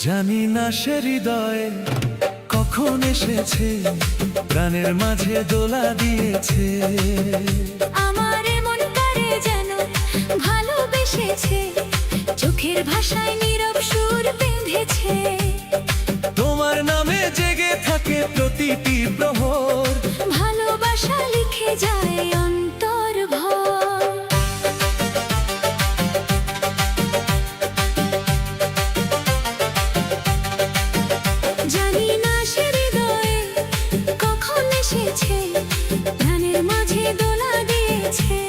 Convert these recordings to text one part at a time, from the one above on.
জানি না সে হৃদয়ে কখন এসেছে, প্রাণের মাঝে দোলা দিয়েছে। আমার মন করে যেন ভালোবেসেছে, চোখের ভাষায় নীরব সুর বেঁধেছে। তোমার নামে জেগে থাকে প্রতিটি প্রহর, ভালোবাসা লিখে যায় অন্তর ভর। জানি না সে হৃদয়ে কখন এসেছে, প্রাণের মাঝে দোলা দিয়েছে।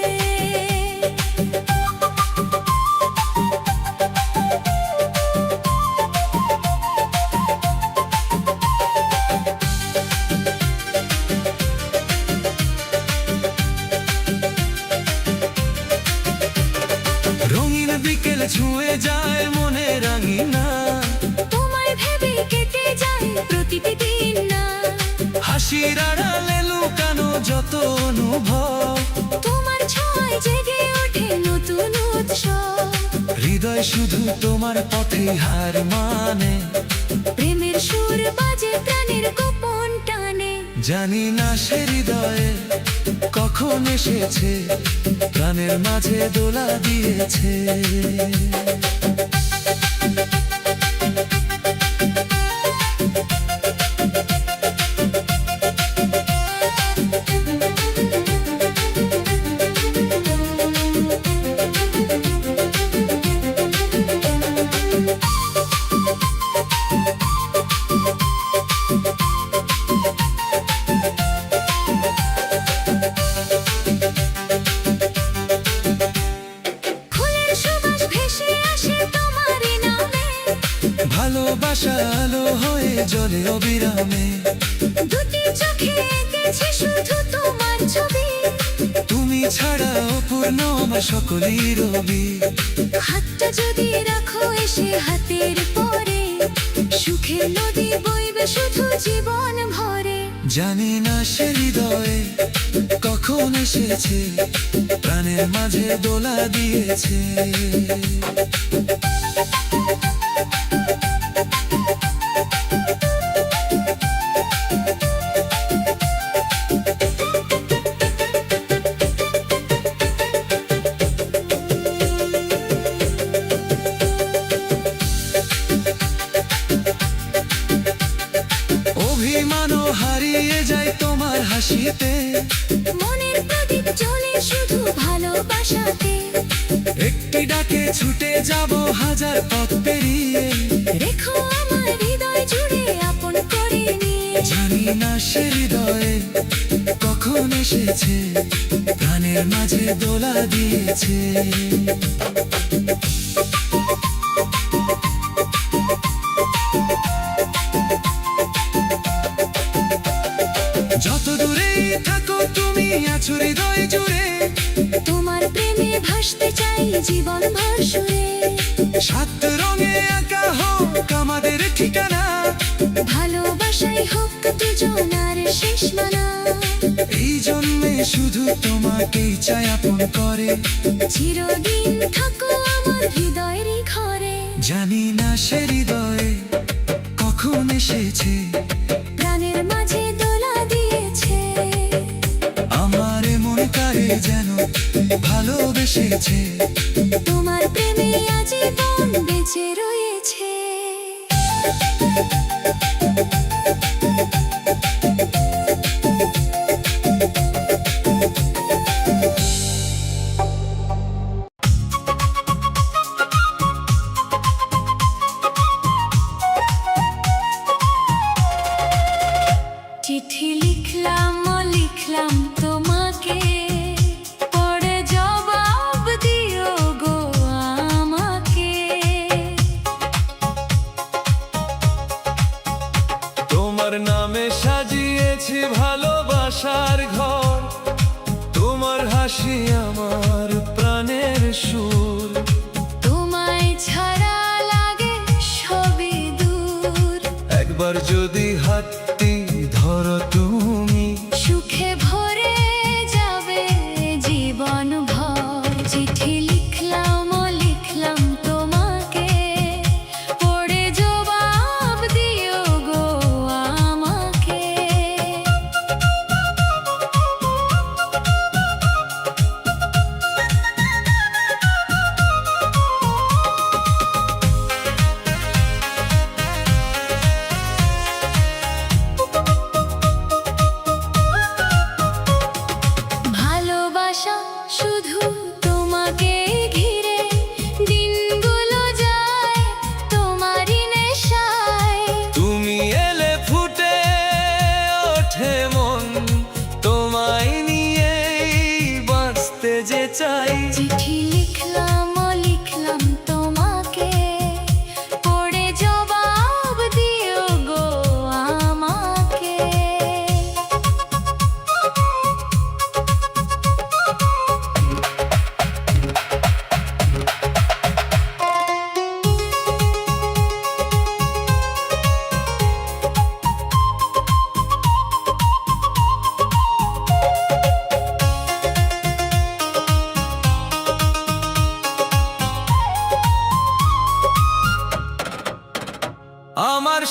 রঙিন বিকেল ছুঁয়ে যায় মনে রাঙিনা, তোমায় ভেবে কেটে যায় প্রতিটি দিন না। হাসির আড়ালে লুকানো যত অনুভব, তোমার ছোঁয়ায় জেগে ওঠে নতুন উৎসব। হৃদয় শুধু তোমার পথে হার মানে, প্রেমের সুর বাজে প্রাণের গোপন টানে। জানি না সে হৃদয়ে কখন এসেছে, প্রাণের মাঝে দোলা দিয়েছে। ফুলের সুবাস ভেসে আসে তোমার নামে, ভালোবাসা আলো হয়ে জ্বলে অবিরামে। দুটি চোখে এঁকেছি শুধু তোমার ছবি। তুমি ছাড়া অপূর্ণ আমার সকলই রবি। হাতটা যদি রাখো এসে হাতের পরে, সুখের নদী বইবে শুধু জীবন ভরে। জানি না সে হৃদয়ে কখন এসেছে, প্রাণের মাঝে দোলা দিয়েছে। অভিমানও হারিয়ে যায় তোমার হাসিতে, মনের প্রদীপ জ্বলে শুধু ভালোবাসাতে। একটি ডাকে ছুটে যাব হাজার পথ পেরিয়ে। রেখো আমার হৃদয় জুড়ে আপন করে নিয়ে। জানি না সে হৃদয়ে কখন এসেছে, প্রাণের মাঝে দোলা দিয়েছে। যত দূরেই থাকো তুমি আছো হৃদয় জুড়ে, তোমার প্রেমে ভাসতে চাই জীবন ভর সুরে। সাত রঙে আঁকা হোক আমাদের ঠিকানা, ভালোবাসাই হোক দুজনার শেষ মানা। এই জন্মে শুধু তোমাকেই চাই আপন করে। চিরদিন থাকো আমার হৃদয়ের ঘরে। জানি না সে হৃদয়ে কখন এসেছে, প্রাণের মাঝে দোলা দিয়েছে। আমার মন কারে যেন ভালোবেসেছে। তোমার প্রেমে আজীবন বেঁচে রয়েছে। চিঠি লিখলাম লিখলাম তোমাকে, পড়ে জবাব দিও গো আমাকে।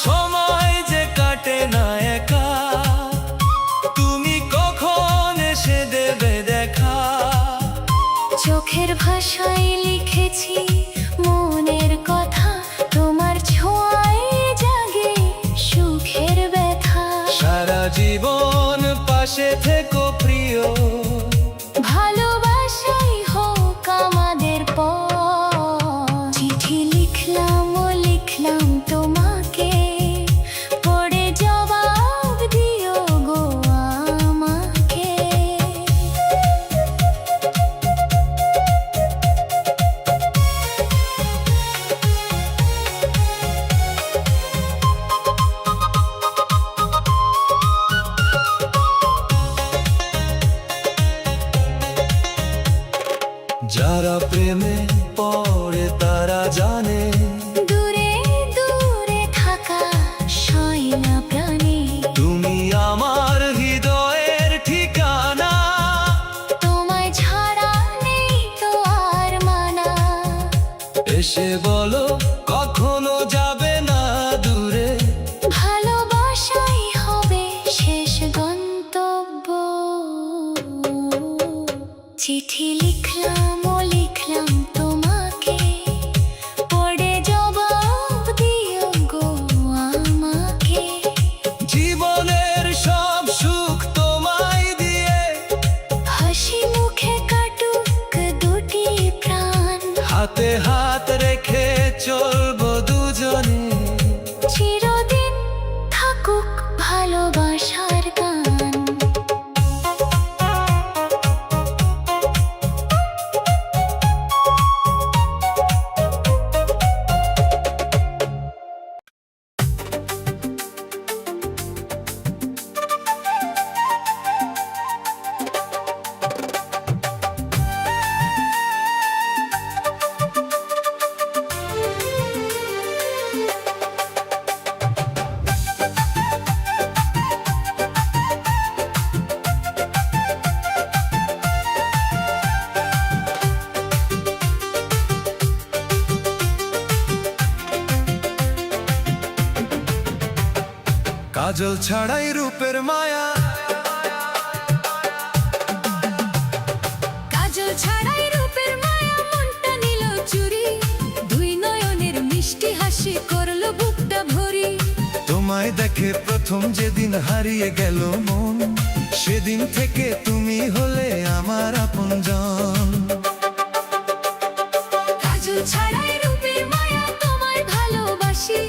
সময় যে কাটে না একা, তুমি কখন এসে দেবে দেখা। চোখের ভাষায় লিখেছি মনের কথা, তোমার ছোঁয়ায় জাগে সুখের ব্যথা। সারা জীবন পাশে থেকো প্রিয়, ভালোবাসাই হোক আমাদের পথ। চিঠি লিখলাম ও লিখলাম তোমাকে, পড়ে জবাব দিও গো আমাকে। যারা প্রেমে পড়ে তারা জানে, দূরে দূরে থাকা সয় না প্রাণে। তুমি আমার হৃদয়ের ঠিকানা। তোমায় ছাড়া নেই তো আর মানা। এসে বলো কখনো যাবে না দূরে, ভালোবাসাই হবে শেষ গন্তব্য। চিঠি লিখলাম ও লিখলাম তোমাকে, পড়ে জবাব দিও গো আমাকে। জীবনের সব সুখ তোমায় দিয়ে, হাসি মুখে কাটুক দুটি প্রাণ। হাতে হাত রেখে চলবো দুজনে, চিরদিন থাকুক ভালোবাসার গান। কাজল ছাড়াই রূপের মায়া, কাজল ছাড়াই রূপের মায়া মনটা নিল চুরি। দুই নয়নের মিষ্টি হাসি করলো বুকটা ভরি। তোমায় দেখে প্রথম যেদিন হারিয়ে গেল মন, সেদিন থেকে তুমি হলে আমার আপনজন। কাজল ছাড়াই রূপের মায়া তোমায় ভালোবাসি,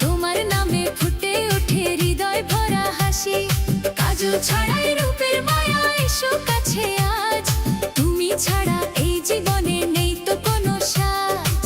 তোমার নামে ফুটে ওঠে হৃদয় ভরা হাসি। কাজল ছাড়াই রূপের মায়া এসো কাছে আজ, তুমি ছাড়া এই জীবনে নেই তো কোনো সাজ।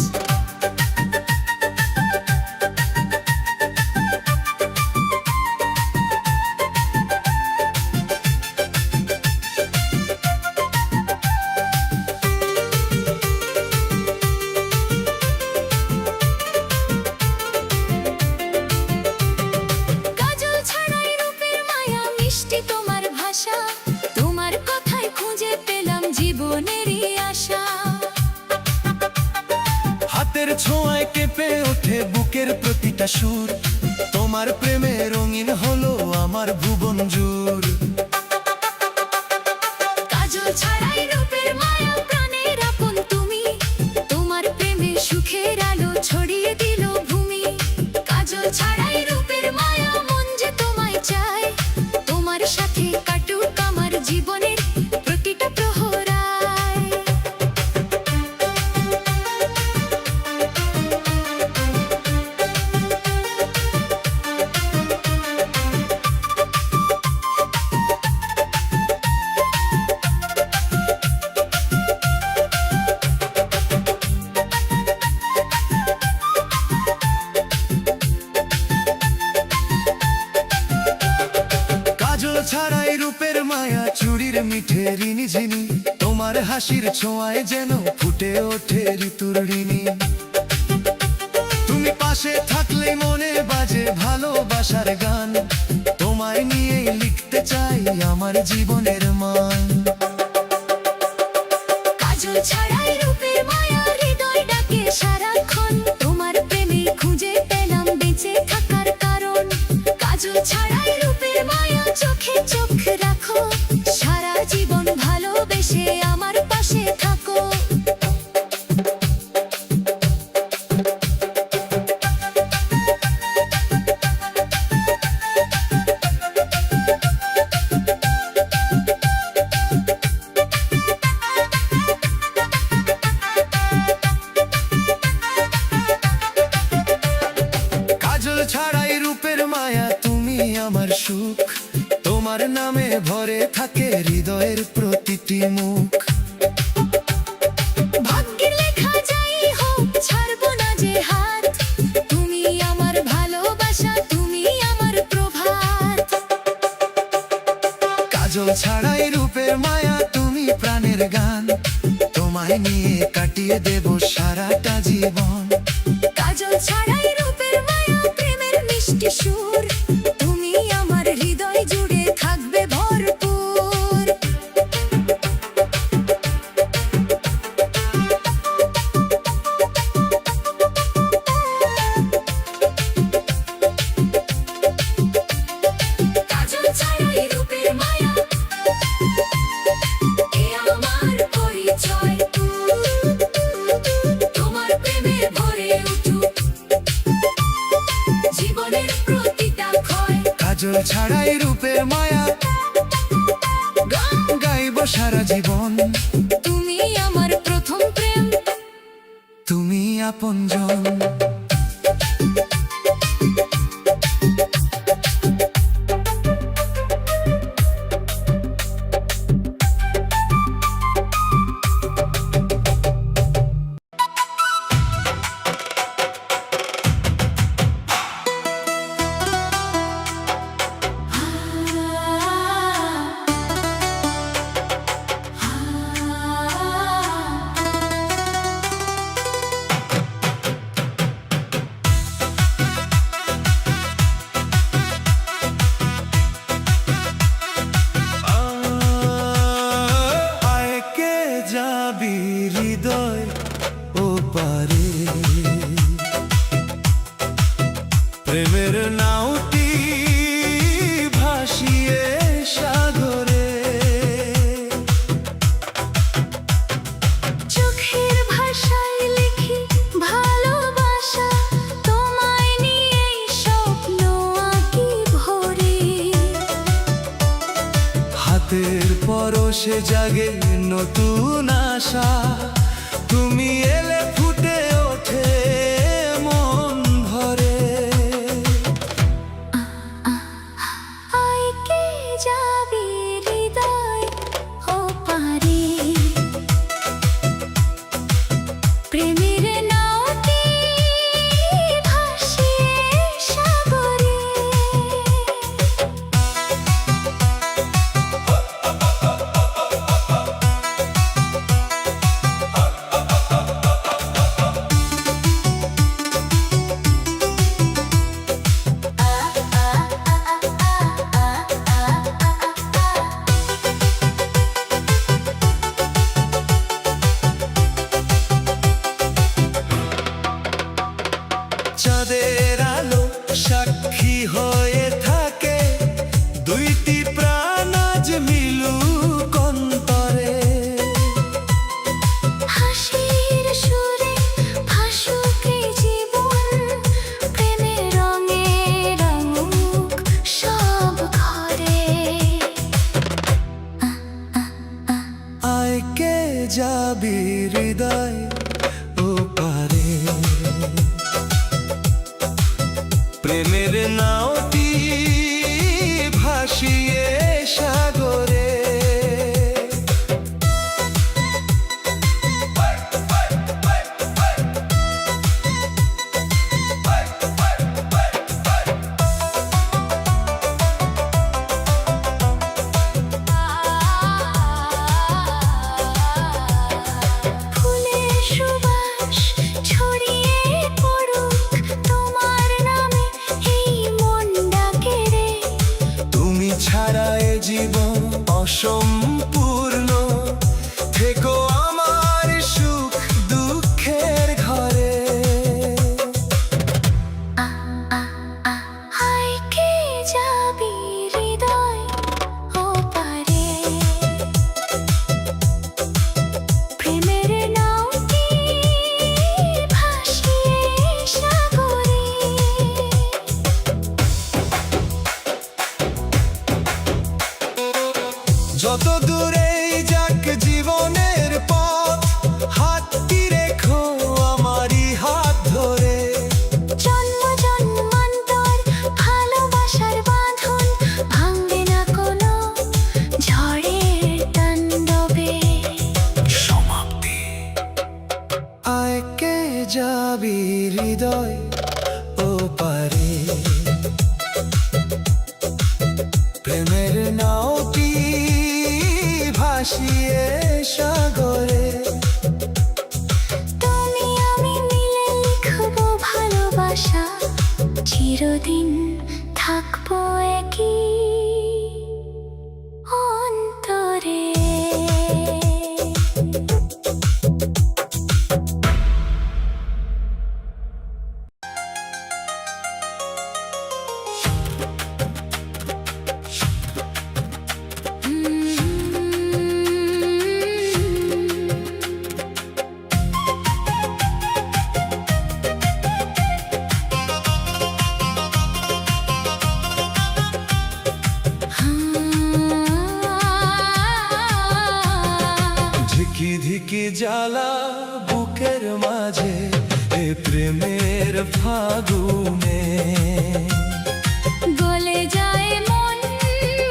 কাজল ছাড়াই রূপের মায়া মিষ্টি তোমার ভাষা, তোমার কথায় খুঁজে পেলাম জীবনেরই আশা। হাতের ছোঁয়ায় কেঁপে ওঠে বুকের প্রতিটা সুর, তোমার প্রেমে রঙিন হলো আমার ভুবন জুর। কাজল ছাড়াই রূপের মায়া প্রাণের আপন তুমি, তোমার প্রেমে সুখের আলো ছড়িয়ে দিল ভূমি। কাজল ছাড়াই রূপের মায়া মন যে তোমায় চায়, তোমার সাথে কাটুক আমার জীবনের প্রতিটা প্রহরায়। কাজল ছাড়াই রূপের মায়া চুড়ির মিঠে রিনি ঝিনি, তোমার হাসির ছোঁয়ায় যেন ফুটে ওঠে ঋতুর ঋণী। তুমি পাশে থাকলে মনে বাজে ভালোবাসার গান, তোমায় নিয়েই লিখতে চাই আমার জীবনের মান। কাজল ছাড়াই রূপের মায়া হৃদয় ডাকে সারাক্ষণ, তোমার প্রেমে খুঁজে পেলাম বেঁচে থাকার কারণ। দিয়ে দেব সারাটা জীবন। কাজল ছাড়াই রূপের মায়া, প্রেমের মিষ্টি সুর, তুমি আমার হৃদয় জুড়ে থাকবে ভরপুর। কাজল ছাড়াই রূপের মায়া, এ আমার পরিচয়, তোমার প্রেমে ভরে উঠুক জীবনের প্রতিটা ক্ষয়। কাজল ছাড়াই রূপের মায়া, গাইব সারা জীবন। তুমি আমার প্রথম প্রেম, তুমি আপনজন। আয় কে যাবি হৃদয় ও পারে, প্রেমের নাওটি ভাসিয়ে সাগরে। চোখের ভাষায় লিখি ভালোবাসা, তোমায় নিয়েই স্বপ্ন আঁকি ভরে। হাতের পরশে জাগে নতুন আশা, তুমি এলে ফুটে ওঠে মন ভরে। আয় কে যাবি হৃদয় ও পারে, প্রেমের নাওটি ভাসিয়ে সাগরে। চাঁদের আলো সাক্ষী হয়ে থাকে, দুইটি প্রাণ আজ মিলুক অন্তরে। হাসির সুরে ভাসুক এই জীবন, প্রেমের রঙে রঙুক সব ঘরে। আয় কে যাবি হৃদয় ও পারে, প্রেমের নাওটি ভাসিয়ে সাগরে। ফুলের সুবাস ছড়িয়ে পড়ুক তোমার নামে, এই মন ডাকে রে। তুমি ছাড়া এ জীবন অসম্পূর্ণ, থেকো আমার সুখ দুঃখের ঘরে। আয় কে যাবি হৃদয় ও পারে, প্রেমের নাওটি ভাসিয়ে সাগরে। যত দূরেই যাক জীবনের পথ, হাতটি রেখো আমারই হাত ধরে। জন্ম জন্মান্তর ভালোবাসার বাঁধন ভাঙবে না কোনো ঝড়ের তাণ্ডবে। সমাপ্তি। আয় কে যাবি হৃদয় ও পারে, প্রেমের নাওটি ভাসিয়ে সাগরে। চিরদিন থাকবো একই অন্তরে। ধিকি ধিকি জ্বালা বুকের মাঝে এ প্রেমের ফাগুনে, গলে যায় মন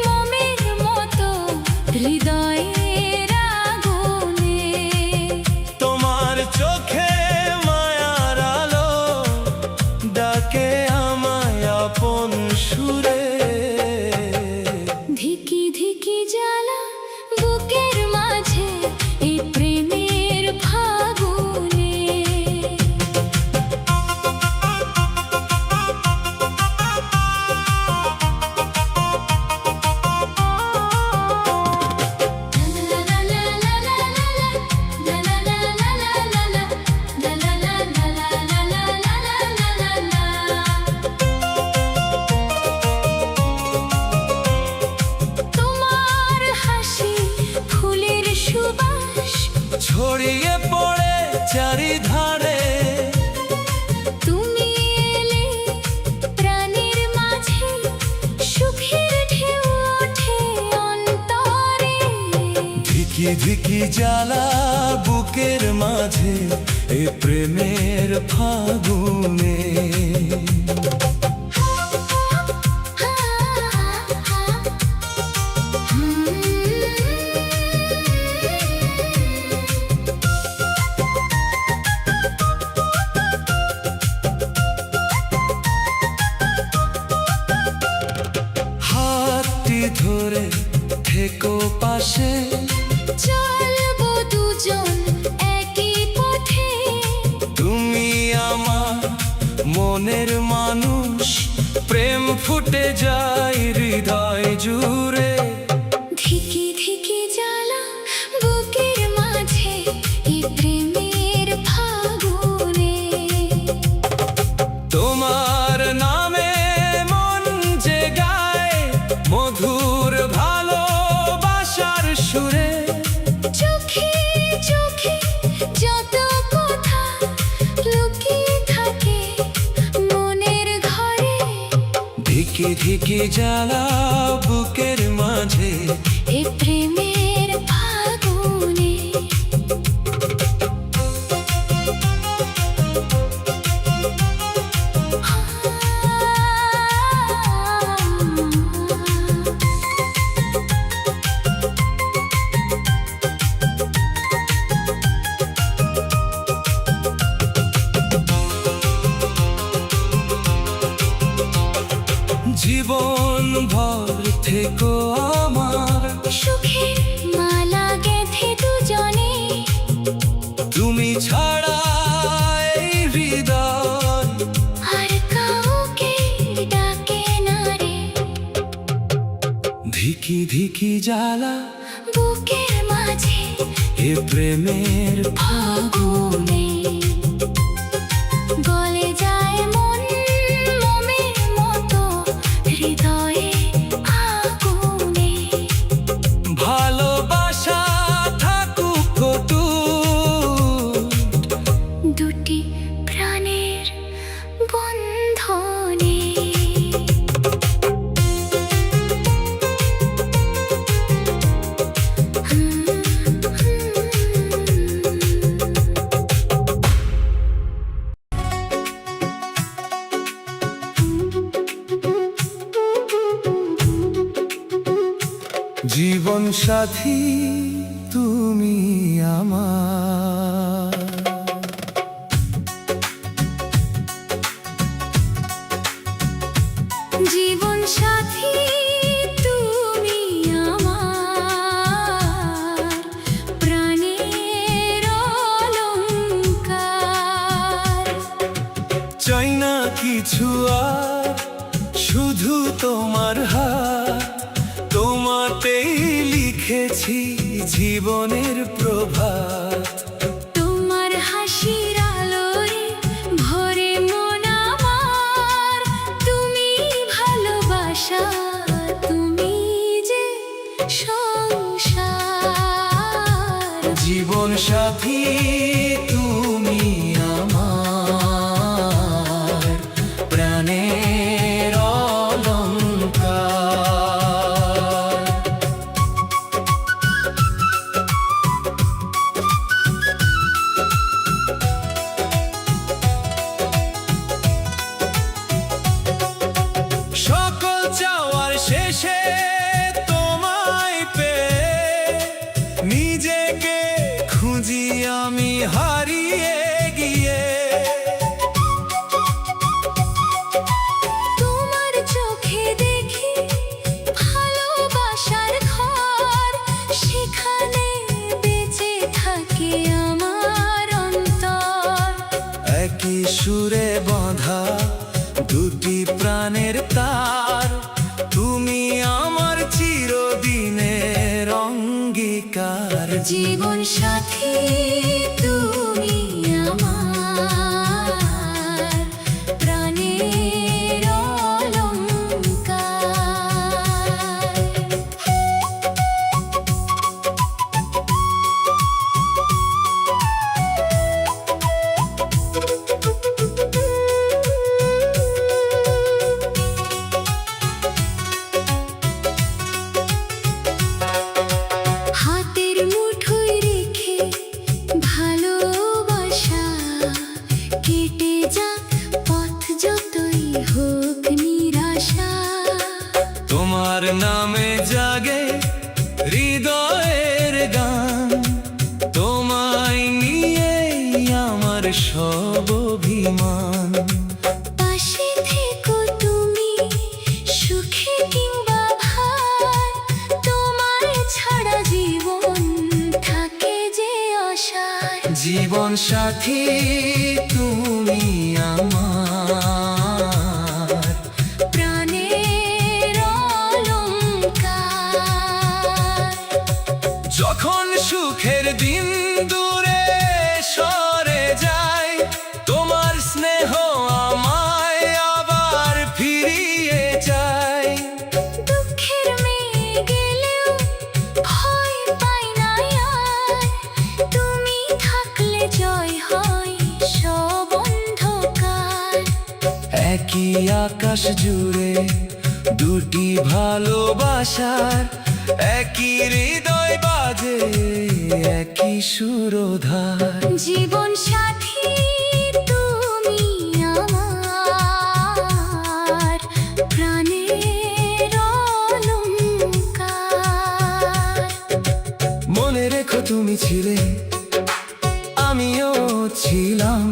মোমের মতো হৃদয়ের আগুনে। তোমার চোখে মায়ার আলো ডাকে আমায় আপন সুরে। ধিকি ধিকি জ্বালা বুকের মাঝে এই প্রেমের ফাগুনে। তোমার হাসি ফুলের সুবাস ছড়িয়ে পড়ে চারিধারে, তুমি এলে প্রাণের মাঝে সুখের ঢেউ ওঠে অন্তরে। ধিকি ধিকি জ্বালা বুকের মাঝে এ প্রেমের ফাগুনে। হাতটি ধরে থেকো পাশে, চলবো দুজন একই পথে। তুমি আমার মনের মানুষ, প্রেম ফুটে যায় হৃদয় জুড়ে। ধিকি ধিকি জ্বালা বুকের মাঝে এই প্রেমের ফাগুনে। তোমার নামে মন যে গায় মধুর ভালোবাসার সুরে। চোখে চোখে যত কথা লুকিয়ে থাকে মনের ঘরে। ধিকি ধিকি জ্বালা বুকের মাঝে এই প্রেমের ফাগুনে। জীবন ভর থেকো আমার, সুখের মালা গেঁথে দুজনে। তুমি ছাড়া এই হৃদয় আর কাউকে ডাকে না রে। ধিকি ধিকি জ্বালা বুকের মাঝে এ প্রেমের ফাগুনে। গলে যায় মন মোমের মতো হৃদয়ে আগুনে। ভালোবাসা থাকুক অটুট, দুটি প্রাণের বন্ধনে। জীবন সাথী তুমি আমার, জীবন সাথী তুমি আমার, প্রাণের অলংকার। চাই না কিছু আর শুধু তোমার হাত, তোমাতেই লিখেছি জীবনের প্রভাত। তোমার হাসির আলোয় ভরে মন আমার, তুমি ভালোবাসা, তুমি যে সংসার। জীবন সাথী তুমি আমার, প্রাণের অলংকার। সকল চাওয়ার শেষে তোমায় পেয়ে নিজেকে খুঁজি আমি হারিয়ে গিয়ে। তোমার চোখে দেখি ভালোবাসার ঘর, সেখানে বেঁচে থাকে আমার অন্তর। একই সুরে বাঁধা দুটি প্রাণের তার, তুমি আমার চিরদিনের অঙ্গীকার। জীবন সাথী তুমি আমার, প্রাণের অলংকার। হাতের মুঠোয় রেখে ভালোবাসা, কেটে যাক পথ যতই হোক নিরাশা। তোমার নামে জাগে হৃদয়ের গান, তোমায় নিয়েই আমার সব অভিমান। পাশে থেকো তুমি সুখে কিংবা ভার, তোমার ছাড়া জীবন থাকে যে আশার। জীবন সাথী তুমি আমার, প্রাণের অলংকার। যখন সুখের দিন দূরে সরে যায়, তোমার স্নেহ আমায় আবার ফিরিয়ে যায়। দুঃখের মেয়ে গেলেও ভয় পাই না আর, তুমি থাকলে জয় হয় সব অন্ধকার। একই আকাশ জুড়ে দুটি ভালোবাসার, একই হৃদয় বাজে একই সুরধার। জীবন সাথী তুমি আমার, প্রাণের অলংকার। মনে রেখো তুমি ছিলে, আমিও ছিলাম,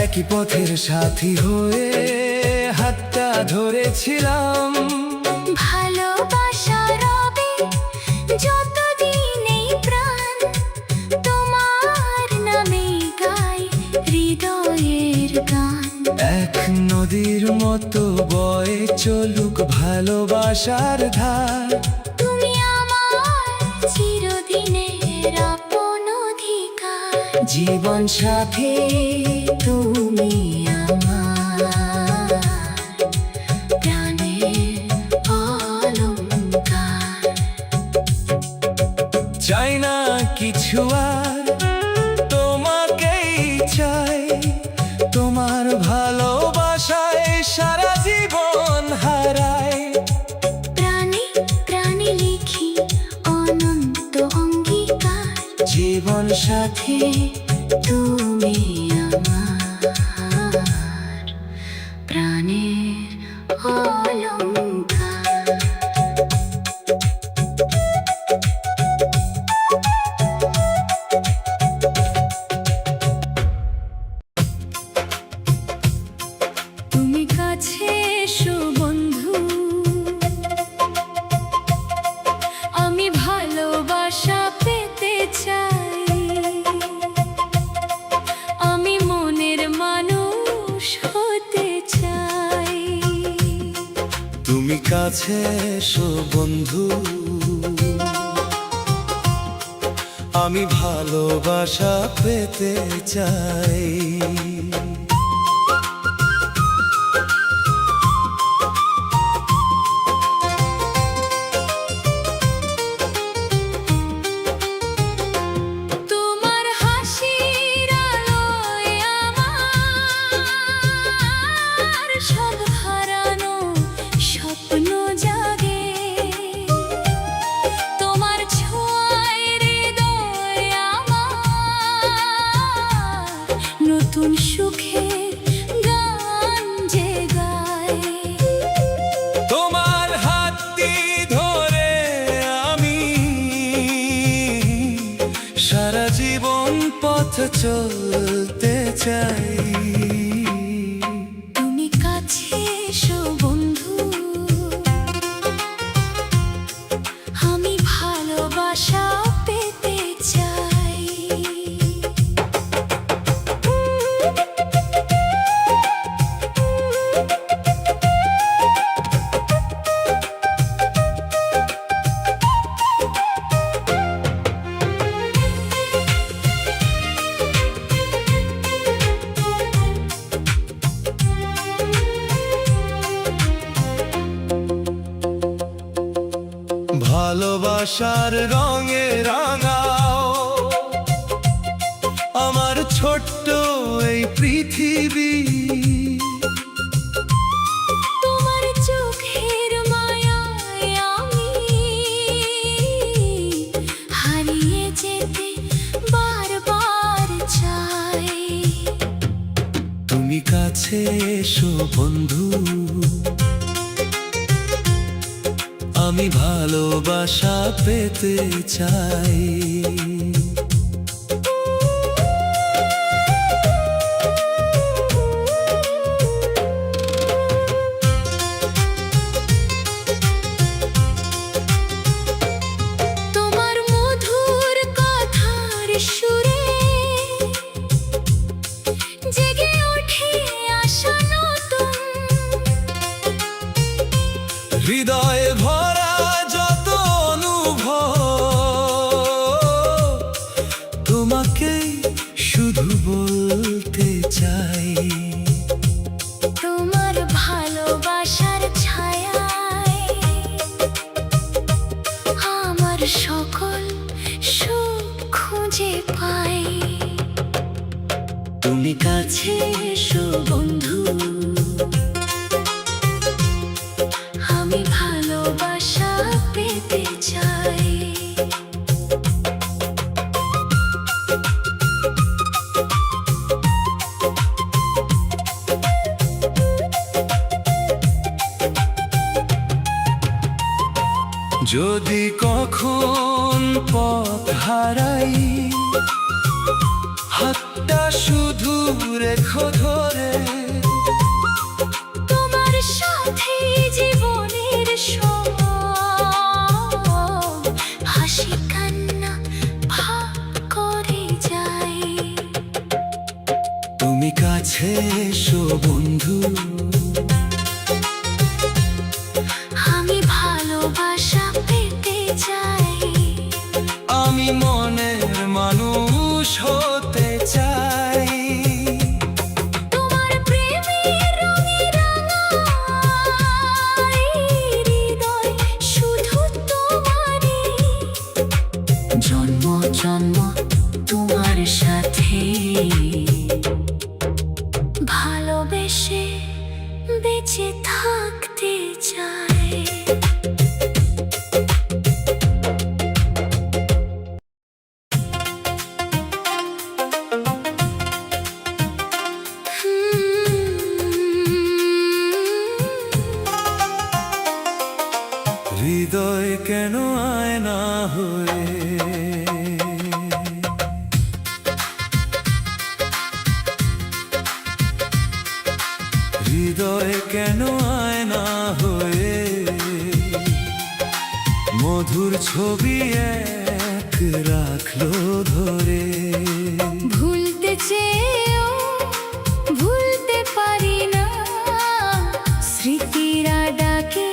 একই পথের সাথী হয়ে হাতটা ধরেছিলাম। ভালোবাসা রবে যতদিন এই প্রাণ, তোমার নামে গাই হৃদয়ের গান। এক নদীর মতো বয়ে চলুক ভালোবাসার ধার। তুমি আমার চিরদিনের আপন অধিকার। জীবন সাথী তুমি আমার, প্রাণের অলংকার। চাই না কিছু আর, তোমাকেই চাই, তোমার ভালোবাসায় সারা জীবন হারাই। প্রাণে প্রাণে লিখি অনন্ত অঙ্গীকার। জীবন সাথী তুমি আমার, প্রাণের অলংকার। তুমি কাছে এসো বন্ধু, আমি ভালোবাসা পেতে চাই। কাছে এসো বন্ধু, আমি ভালোবাসা পেতে চাই। তোমার হাসির আলোয় আমার সব হারানো স্বপ্ন জাগে। তোমার ছোঁয়ায় হৃদয় আমার নতুন সুখের গান যে গায়। তোমার হাতটি ধরে আমি সারা জীবন পথ চলতে চাই। তুমি কাছে এসো বন্ধু, আমি ভালোবাসা পেতে চাই। ভালোবাসার রঙে রাঙাও আমার ছোট্ট এই পৃথিবী। তোমার চোখের মায়ায় আমি হারিয়ে যেতে বারবার চাই। তুমি কাছে এসো বন্ধু, আমি ভালোবাসা পেতে চাই। তোমার মধুর কথার সুরে জেগে ওঠে আশা নতুন। হৃদয়ে ভরা যত অনুভব তোমাকে শুধু বলতে চাই। তোমার ভালোবাসার ছায়ায় আমার সকল সুখ খুঁজে পাই। তুমি কাছে এসো বন্ধু, আমি ভালোবাসা পেতে চাই। যদি কখন পথ হারাই হাতটা শুধু রেখো ধরে। তোমার সাথে জীবনের সব হাসি কান্না ভাগ করে যাই। তুমি কাছে এসো বন্ধু, আমি ভালোবাসা পেতে চাই। আমি মনের মানুষ হতে চাই। তোমার প্রেমের রঙে রাঙাই হৃদয় শুধু তোমারই। জন্ম জন্ম তোমার সাথে ভালোবেসে বেঁচে থাকতে চাই। হৃদয় কেন আয়না হয়ে হৃদয় কেন আয়না হয়ে মধুর ছবি এক রাখলো ধরে। ভুলতে চেয়েও ভুলতে পারি না, স্মৃতিরা ডাকে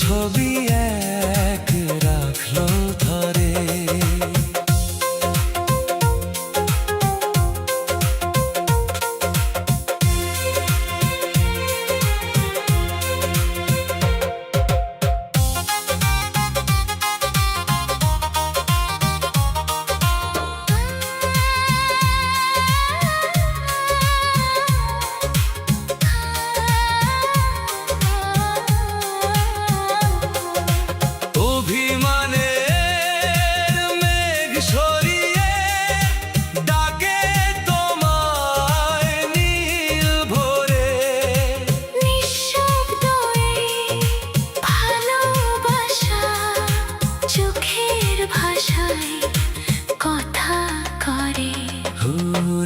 ছবি এক রাখলো ধরে।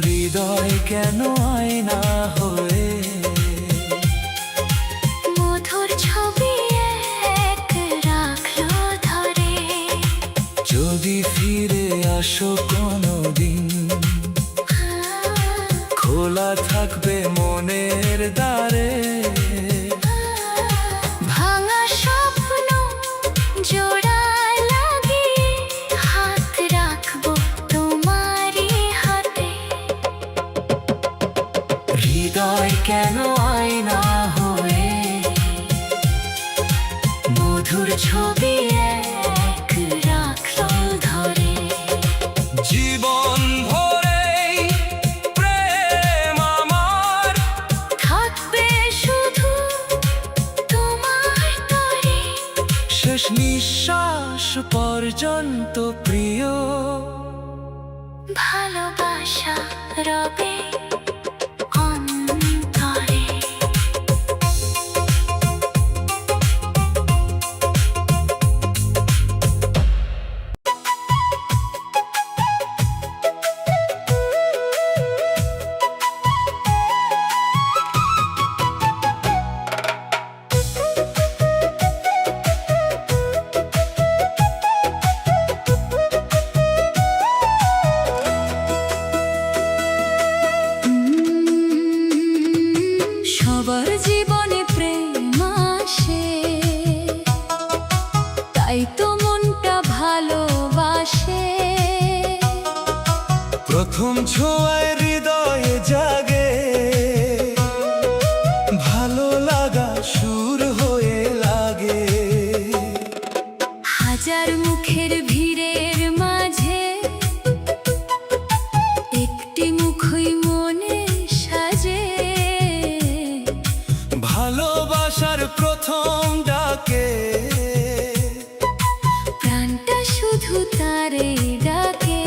হৃদয় কেন আয়না হয়ে মধুর ছবি এক রাখলো ধরে। যদি ফিরে আসো কোনোদিন, খোলা থাকবে মনের দ্বারে। ভাঙা স্বপ্ন জোড়া লাগিয়ে হাত রাখবো তোমারই হাতে। হৃদয় কেন আয়না হয়ে মধুর ছবি এক রাখলো ধরে। জীবন ভরে প্রেম আমার থাকবে শুধু তোমার তরে। শেষ নিঃশ্বাস পর্যন্ত প্রিয় ভালোবাসা রবে অন্তরে। সবার জীবনে প্রেম আসে, তাই তো মনটা ভালোবাসে। প্রথম ছোঁয়ায় হৃদয়ে জাগে ভালো লাগা সুর হয়ে লাগে। হাজার মুখের ভিড়ের মাঝে একটি মুখই মনে সাজে। ভালোবাসার প্রথম ডাকে প্রাণটা শুধু তারে ডাকে।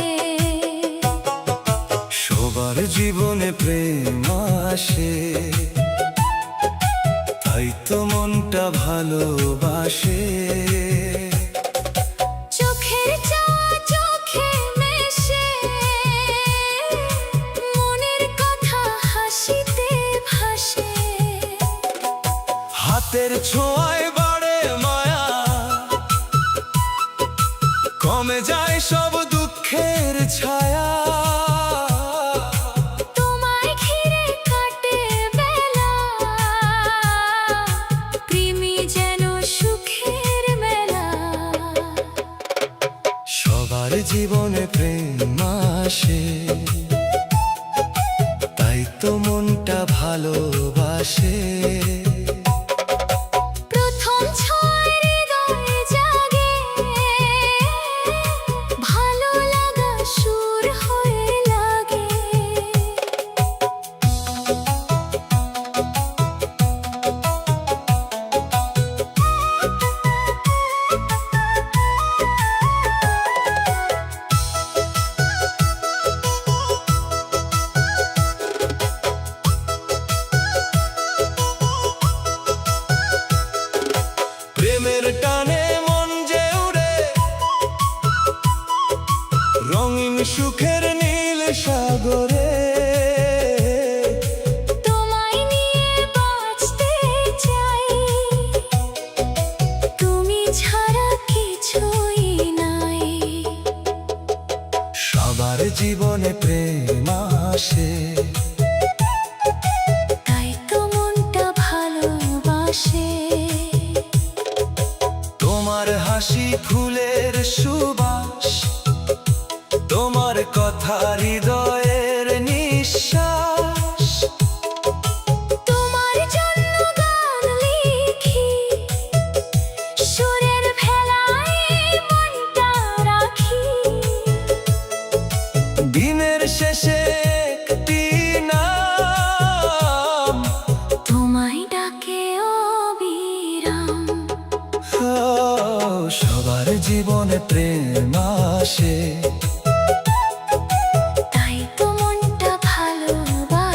সবার জীবনে প্রেম আসে, তাই তো মনটা ভালোবাসে। চোখের চাওয়া চোখে মেশে, মনের কথা হাসিতে ভাসে। হাতের ছোঁয়ায় বাড়ে মায়া, কমে যায় সব দুঃখের ছায়া। তোমায় ঘিরে কাটে বেলা, প্রেমী যেন সুখের মেলা। সবার জীবনে প্রেম আসে, তাই তো মনটা ভালোবাসে। প্রথম ছোঁয়ায় হৃদয়ে জাগে ভালো লাগা সুর হয়ে লাগে।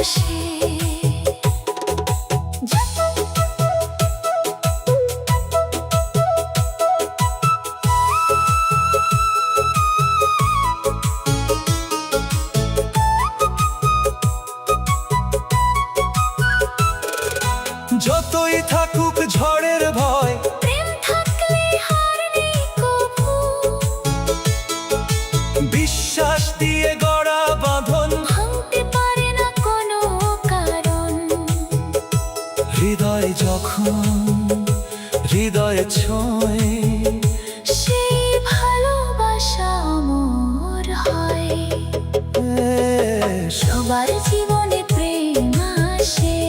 ভালোবাসে। যতই থাকুক ঝড়ের ভয়, প্রেম থাকলে হার নেই কভু। বিশ্বাস দিয়ে গড়া বাঁধন ভাঙতে পারে না কোনো কারণ। হৃদয় যখন হৃদয়ে ছোঁয়, সেই ভালোবাসা অমর হয়। সবার জীবনে প্রেম আসে,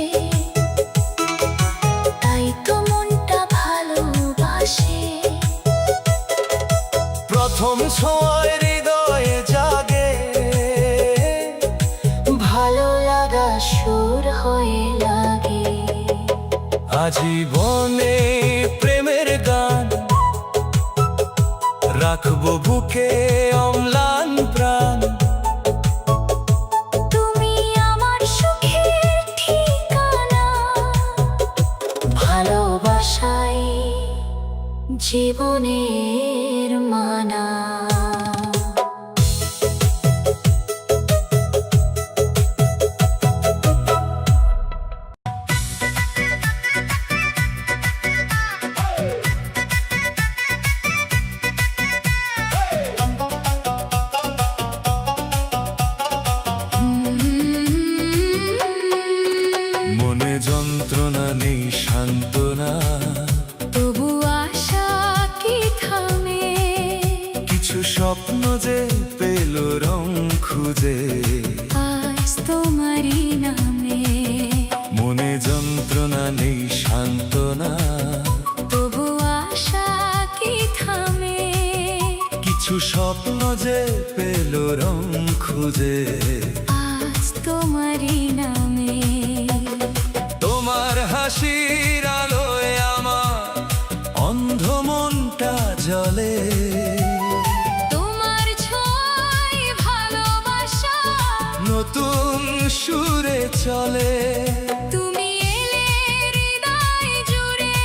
তাই তো মনটা ভালোবাসে। প্রথম ছোঁয়ায় হৃদয়ে জাগে, ভালো লাগা সুর হয়ে লাগে। আজীবনে প্রেমের গান রাখবো বুকে অম্লান প্রাণ। তুমি আমার সুখের ঠিকানা, ভালোবাসাই জীবনের মানা। মনে যন্ত্রণা নেই সান্ত্বনা, তবু আশা কি থামে? কিছু স্বপ্ন যে পেল রং খুঁজে। আজ তোমারই নামে। মনে যন্ত্রণা নেই সান্ত্বনা, তবু আশা কি থামে? কিছু স্বপ্ন যে পেল রং খুঁজে। আজ তোমারই নামে। তোমার হাসির আলোয় আমার অন্ধ মনটা জ্বলে। তোমার ছোঁয়ায় ভালোবাসা নতুন সুরে চলে। তুমি এলে হৃদয় জুড়ে,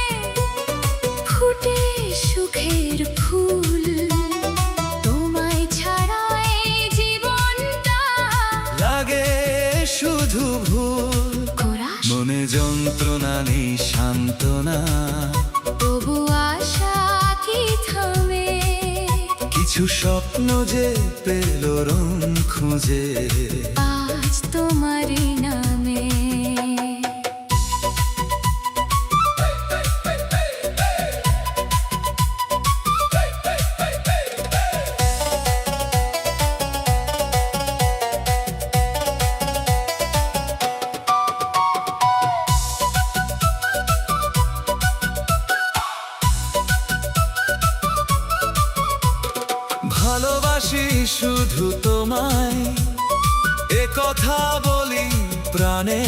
ফুটে সুখের ফুল। তোমায় ছাড়া এই জীবনটা লাগে শুধু ভুল। কোরাস, মনে যন্ত্রণা নেই সান্ত্বনা, তবু আশা কি থামে? কিছু স্বপ্ন যে পেল রং খুঁজে। আজ তোমারই নামে। ভালোবাসি শুধু তোমায়, এ কথা বলি প্রাণে।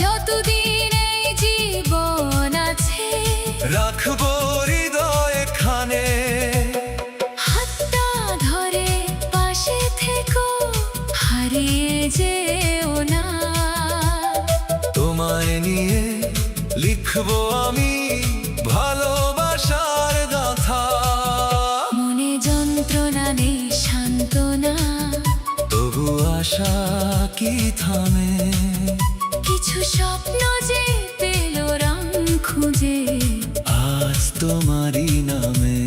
যতদিন এই জীবন আছে, রাখবো হৃদয় খানে। হাতটা ধরে পাশে থেকো, হারিয়ে যেও না। তোমায় নিয়ে লিখবো আমি ভালোবাসার গাথা। মনে যন্ত্রণা নেই সান্ত্বনা, তবু আশা কি থামে? কিছু স্বপ্ন যে পেল রং খুঁজে। আজ তোমারই নামে।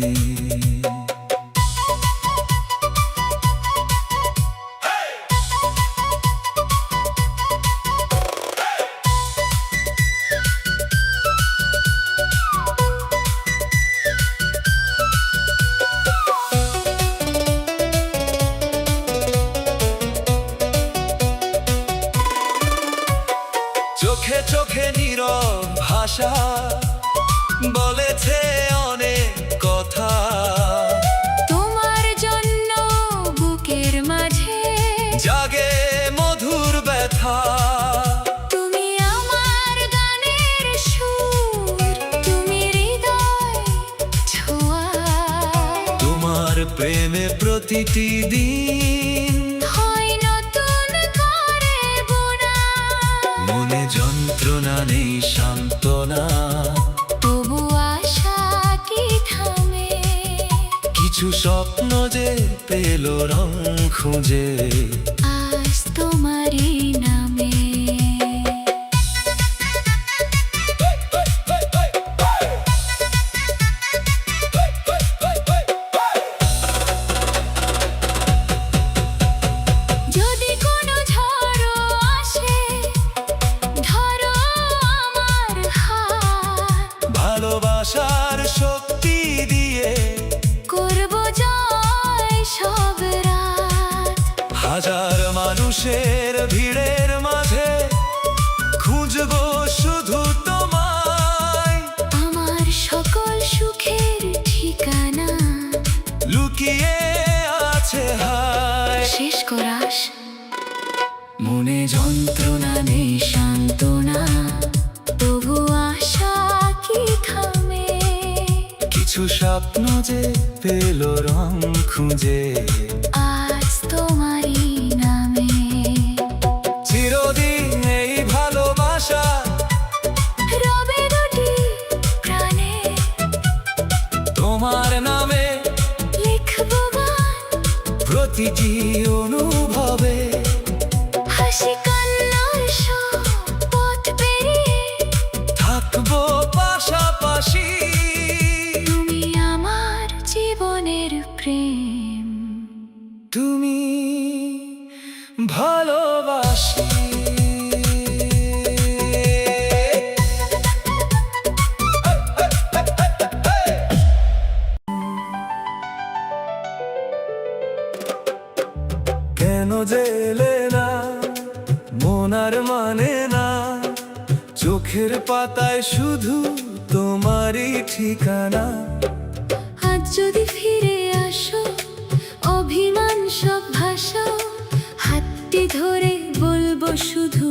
চোখে চোখে নীরব ভাষা বলেছে অনেক কথা। তোমার জন্য বুকের মাঝে জাগে মধুর ব্যথা। তুমি আমার গানের সুর, তুমি হৃদয় ছোঁয়া। তোমার প্রেমে প্রতিটি দিন হয় নতুন করে মনে যন্ত্রণা নেই সান্ত্বনা, তবু আশা কি থামে? কিছু স্বপ্ন যে পেল রং খুঁজে, আজ তোমারই নামে। যদি কোনো ঝড়ও আসে, ধরো আমার হাত, ভালোবাসার শক্তি দিয়ে করব জয় সব রাত। হাজার মানুষের ভিড়ের মাঝে খুঁজবো শুধু তোমায়, আমার সকল সুখের ঠিকানা লুকিয়ে আছে হায়। শেষ করাস। মনে যন্ত্রণা নেই সান্ত্বনা, তবু আশা কি থামে? কিছু স্বপ্ন যে পেল রং খুঁজে, আজ তোমারই নামে। চিরদিন এই ভালোবাসা রবে দুটি প্রাণে, তোমার নামে লিখবো গান প্রতিটি অনুভবে। হাসি কান্নার সব পথ পেরিয়ে থাকবো পাশাপাশি, তুমি আমার জীবনের প্রেম। তুমি ভালোবাসি। কেন যে এলে না, মন আর মানে না, চোখের পাতায় শুধু তোমারই ঠিকানা। আজ যদি ফিরে আসো, অভিমান সব ভাষা, হাতটি ধরে বলবো শুধু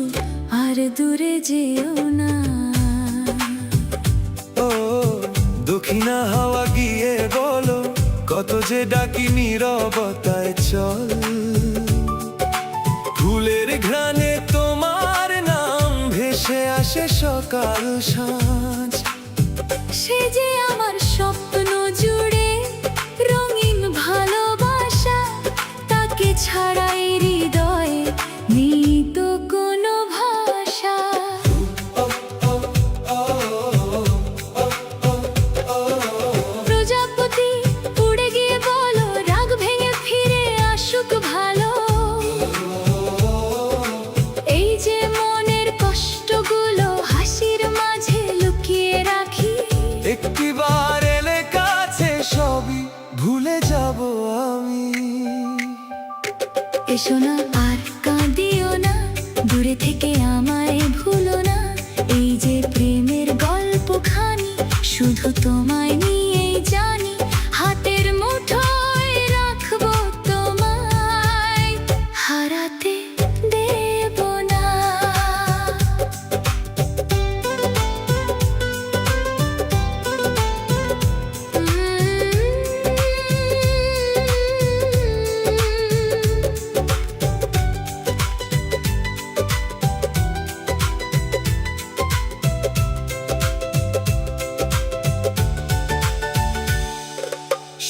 আর দূরে যেও না। ও দক্ষিণা হাওয়া গিয়ে বলো, কত যে ডাকি নীরবতায় চল। ফুলের ঘ্রাণে তোমার নাম ভেসে আসে সকাল সাঁঝ। সে যে আমার স্বপ্ন জুড়ে রঙিন ভালোবাসা, তাকে ছাড়াই হৃদয়ে নেই তো কোনো ভাষা। প্রজাপতি উড়ে গিয়ে বলো, রাগ ভেঙে ফিরে আসুক ভালো। এই যে মনের কষ্টগুলো হাসির মাঝে লুকিয়ে রাখি, একটিবার এলে কাছে সবই ভুলে যাব আমি। এসো না আর কাঁদিও না, দূরে থেকে আমায় ভুলো না। এই যে প্রেমের গল্পখানি, শুধু তোমায় নিয়েই জানি। হাতের মুঠোয় রাখবো তোমায়, হারাতে দেব না।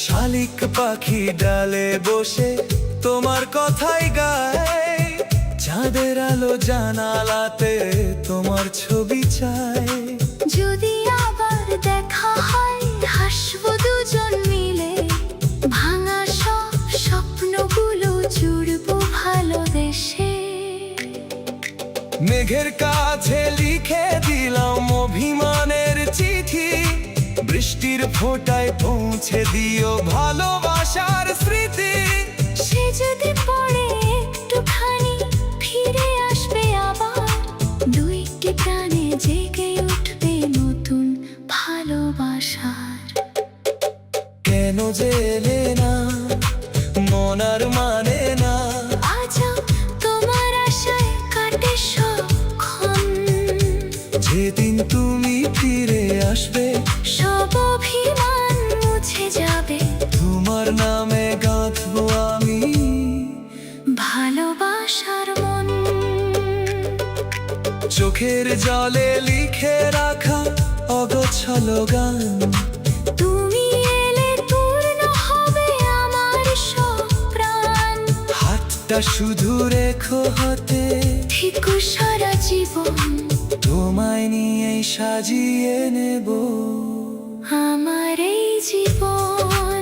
শালিক পাখি ডালে বসে তোমার কথাই গায়, চাঁদের আলো জানালাতে তোমার ছবি চায়। যদি আবার দেখা হয়, হাসবো দুজন মিলে, ভাঙা সব স্বপ্নগুলো জুড়বো ভালোবেসে। মেঘের কাছে লিখে দিলাম অভিমানের চিঠি, বৃষ্টির ফোঁটায় পৌঁছে দিও ভালোবাসার স্মৃতি। সে যদি পড়ে একটুখানি, ফিরে আসবে আবার, দুইটি প্রাণে জেগে উঠবে নতুন ভালোবাসার। কেন যে এলে না, মন আর মানে না, আজ তোমার আশায় কাটে সবক্ষণ। যেদিন তুমি ফিরে আসবে, সব অভিমান মুছে যাবে। তোমার নামে গাঁথবো আমি ভালোবাসার মন। চোখের জলে লিখে রাখা অগোছালো গান। তুমি এলে পূর্ণ হবে আমার সব প্রাণ। হাতটা শুধু রেখো হাতে, থেকো সারা জীবন, তোমায় নিয়েই সাজিয়ে নেব আমার এই জীবন।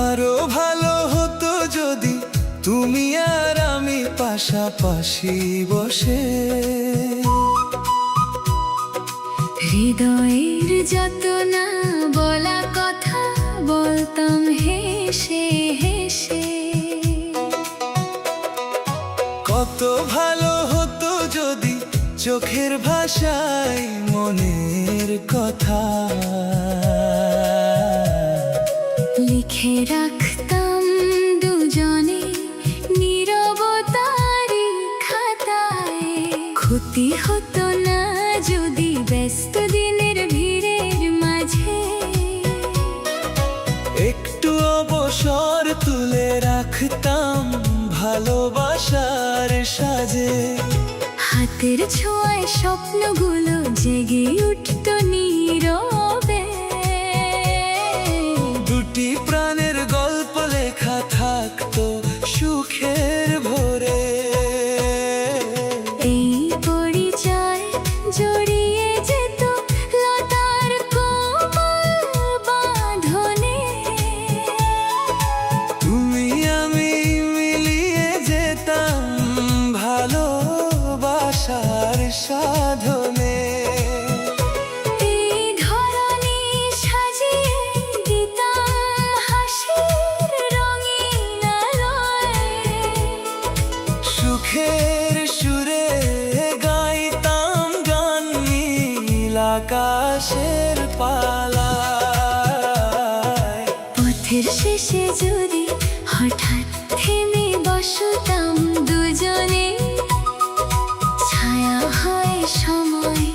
আরো ভালো হতো যদি তুমি আর আমি পাশাপাশি বসে হৃদয়ের যত না বলা কথা বলতাম হেসে হেসে। কত ভালো হতো যদি চোখের ভাষায় মনের কথা লিখে রাখতাম দুজনে নীরবতারি খাতায়। ক্ষতি হতো না যদি ব্যস্ত দিনের ভিড়ের মাঝে একটু অবসর তুলে রাখতাম ভালোবাসার সাজে। হাতের ছোঁয়ায় স্বপ্নগুলো জেগে উঠত নীরবে। দুটি প্রাণের গল্প লেখা থাকতো সুখের ভরে। এই পরিচয় জড়িয়ে যেত লতার কোমল বাঁধনে। তুমি আমি মিলিয়ে যেতাম ভালোবাসার সাধনে। এই ধরনী সাজিয়ে দিতাম হাসির রঙিন আলোয়। সুখের সুরে গাইতাম গান নীল আকাশের পালায়। পথের শেষে যদি হঠাৎ থেমে বসতাম দুজনে, ছায়া হয়ে সময়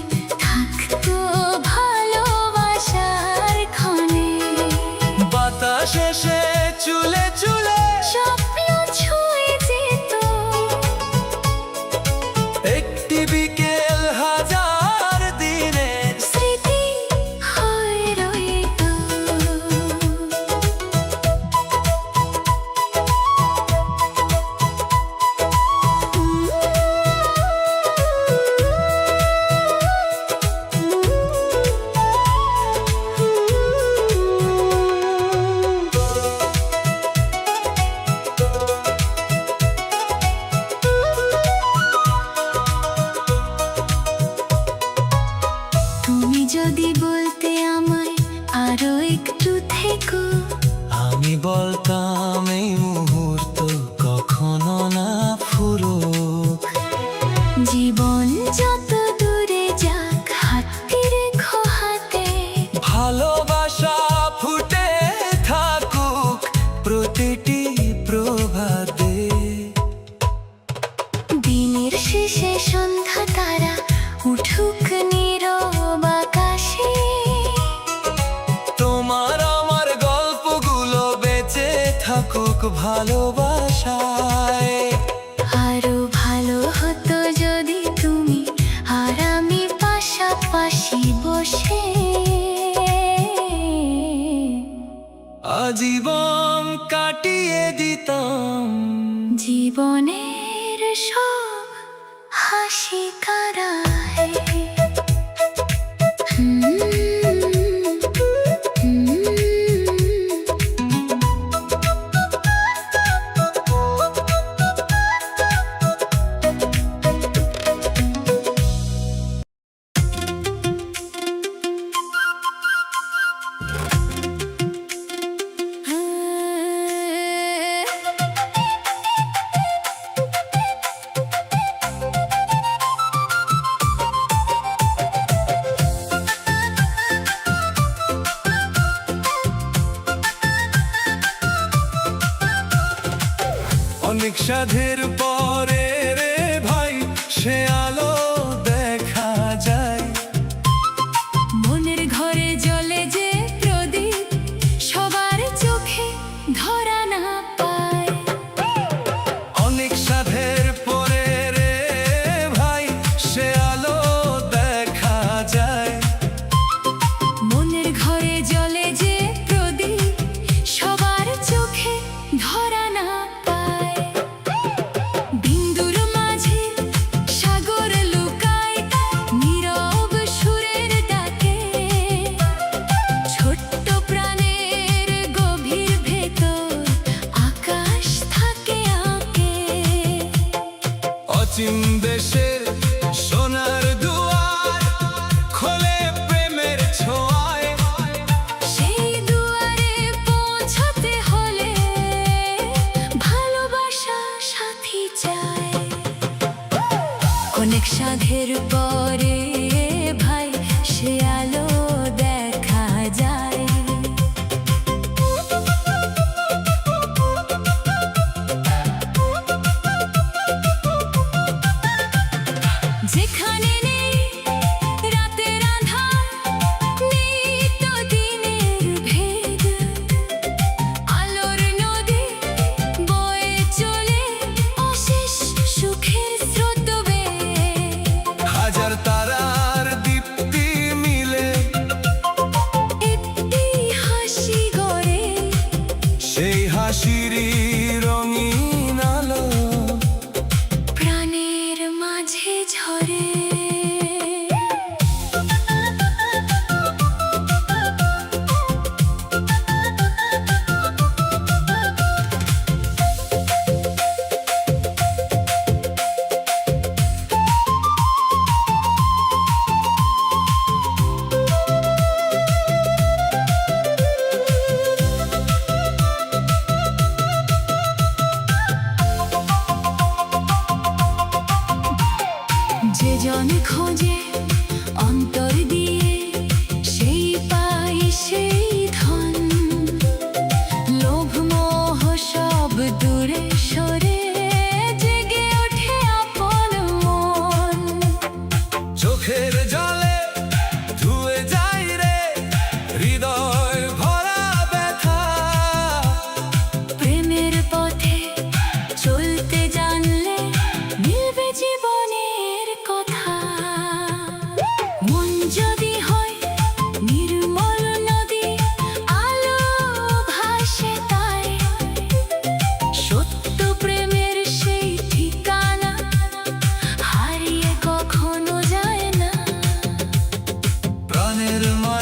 থাকতো ভালোবাসার ক্ষণে। বাতাস এসে চুলে চুলে স্বপ্ন ছুঁয়ে যেত একটি বিকেল হাজার দিনের স্মৃতি হয়ে রইত। তুমি যদি বলতে আমায় আরো একটু থেকো, আমি বলতাম এই মুহূর্ত কখনো না ফুরুক। জীবন যত দূরে যাক হাতটি রেখো হাতে। ভালোবাসা ফুটে থাকুক প্রতিটি প্রভাতে। দিনের শেষে সন্ধ্যা তারা উঠুক নীরব আকাশে। তোমার আমার গল্পগুলো বেঁচে থাকুক ভালোবাসায়। আরো ভালো হতো যদি তুমি আর আমি পাশাপাশি বসে আজীবন কাটিয়ে দিতাম জীবনের সব হাসি কারায়।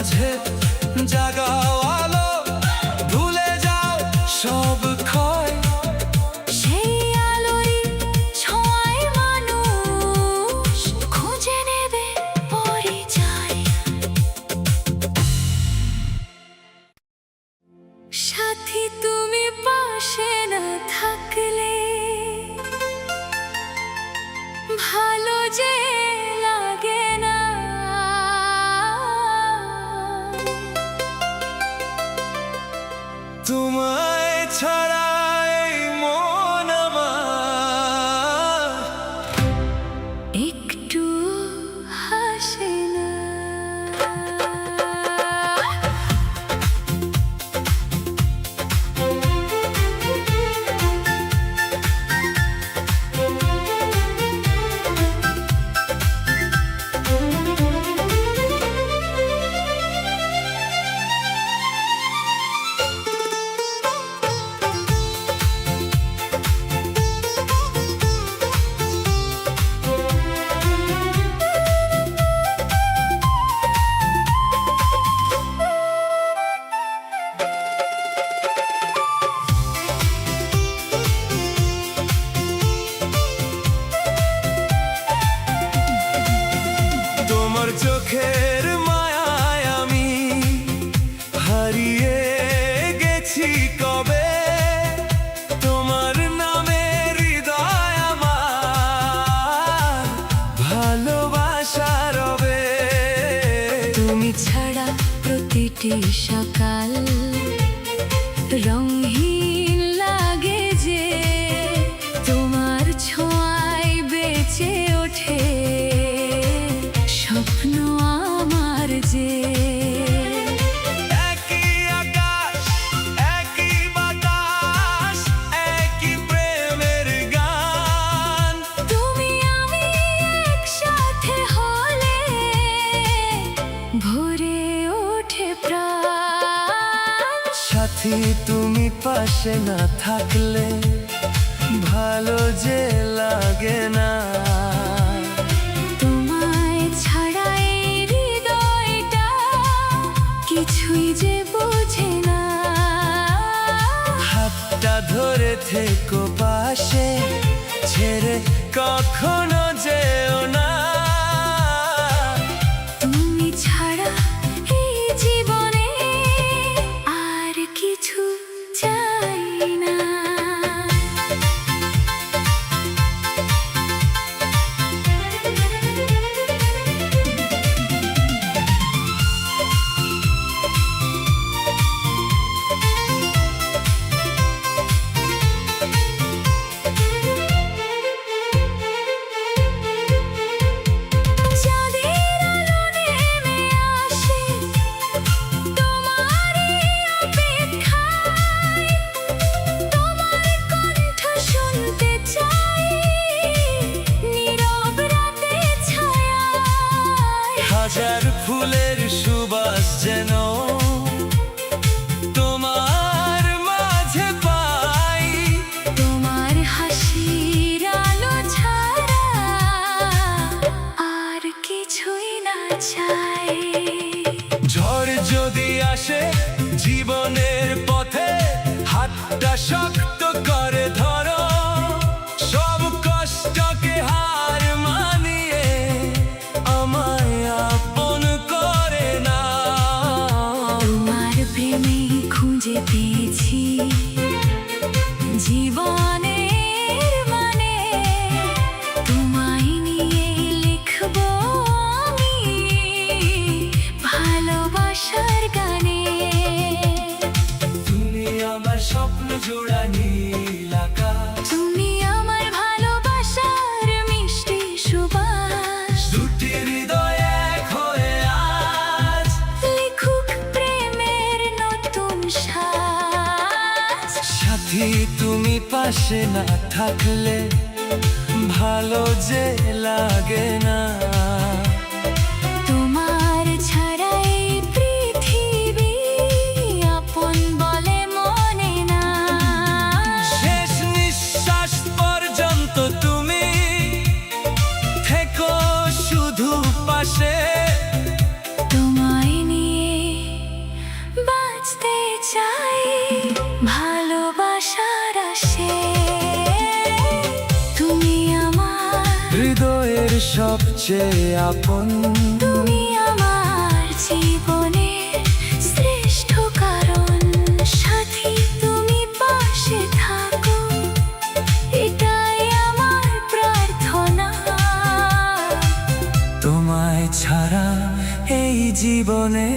মাঝে জাগাও আলো, ভুলে যাও সব ক্ষয়। সেই আলোয় ছোঁয়ায় মানুষ খুঁজে নেবে পরিচয়। সাথী তুমি পাশে না থাকলে ভালো যে লাগে না। তোমায় ছাড়াই মন আমার একটু হাসে না। তোমার চোখের মায়ায় আমি হারিয়ে গেছি কবে। তোমার নামে হৃদয় আমার ভালোবাসা রবে। তুমি ছাড়া প্রতিটি সকাল রঙহীন লাগে যে, তোমার ছোঁয়ায় বেঁচে ওঠে স্বপ্ন আমার যে। একই আকাশ, একই বাতাস, একই প্রেমের গান। তুমি আমি একসাথে হলে ভরে ওঠে প্রাণ। সাথী তুমি পাশে না থাকলে ভালো যে লাগে না। তোমায় ছাড়া এই হৃদয়টা কিছুই যে বোঝে না। হাতটা ধরে থেকো পাশে, ছেড়ে কখনো যেও না। তুমি ছাড়া এই জীবনে আর কিছু চাই না। চাঁদের আলো নেমে আসে তোমারই অপেক্ষায়। তোমার কণ্ঠ শুনতে চাই নীরব রাতে ছায়ায়। হাজার ফুলের সুবাস যেন তোমার মাঝে পাই। তোমার হাসির আলো ছাড়া আর কিছুই না চাই। ঝড় যদি আসে জীবনের পথে, হাতটা শক্ত করে ধরো। সব কষ্টকে হার মানিয়ে আমায় আপন করে না। তোমার প্রেমে খুঁজে পেয়েছি জীবনের মানে। তোমায় নিয়ে লিখবো আমি ভালোবাসার গানে। তুমি আমার স্বপ্ন জোড়া নীল আকাশ। তুমি আমার ভালোবাসার মিষ্টি সুবাস। দুটি হৃদয় এক হয়ে আজ লিখুক প্রেমের নতুন সাজ। সাথী তুমি পাশে না থাকলে ভালো যে লাগে না। তোমার ছাড়া এই পৃথিবী আপন বলে মনে না। শেষ নিঃশ্বাস পর্যন্ত তুমি থেকো শুধু পাশে। তোমায় নিয়ে সবচেয়ে আপন। তুমি আমার জীবনের শ্রেষ্ঠ কারণ, সাথী তুমি পাশে থাকো, এটাই আমার প্রার্থনা। তোমায় ছাড়া এই জীবনে